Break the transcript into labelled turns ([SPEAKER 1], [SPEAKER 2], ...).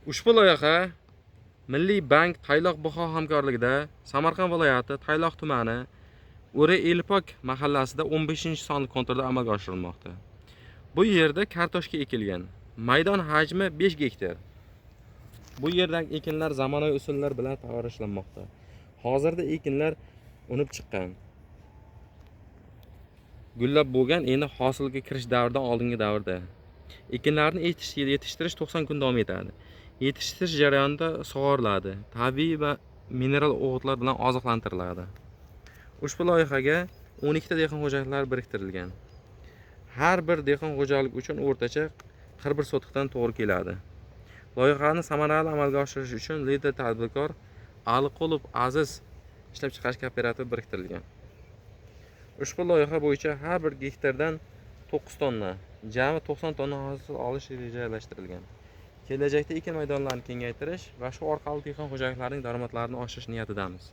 [SPEAKER 1] Ushbu loyiha Milliy bank Tayloq Buxo hamkorligida Samarqand viloyati Tayloq tumani O'ri Elpok mahallasida 15-sonli konturda amalga oshirilmoqda. Bu yerda kartoshka ekilgan. Maydon hajmi 5 gektar. Bu yerdagi ekinlar zamonaviy usullar bilan tayyorlanmoqda. Hozirda ekinlar unib chiqqan. Gullab bo'lgan, endi hosilga kirish davridan oldingi davrda. Ekinlarni yetishtirish 90 kun davom etadi. Yetishtirish jarayonida sug'oriladi, tabiiy va mineral o'g'itlar bilan oziqlantiriladi. Ushbu loyihaga 12 ta dehqon xo'jaliklari biriktirilgan. Har bir dehqon xo'jalik uchun o'rtacha 41 sotixdan to'g'ri keladi. Loyihani samarali amalga oshirish uchun lider tadbirkor Aliqulov Aziz ishlab chiqarish kooperativi biriktirilgan. Ushbu loyiha bo'yicha har bir gektardan 9 tonna, jami 90 tonna hosil olish rejalashtirilgan. Kelajakda ekin maydonlarini kengaytirish va shu orqali dehqon xo'jaliklarining daromadlarini oshirish niyatidamiz.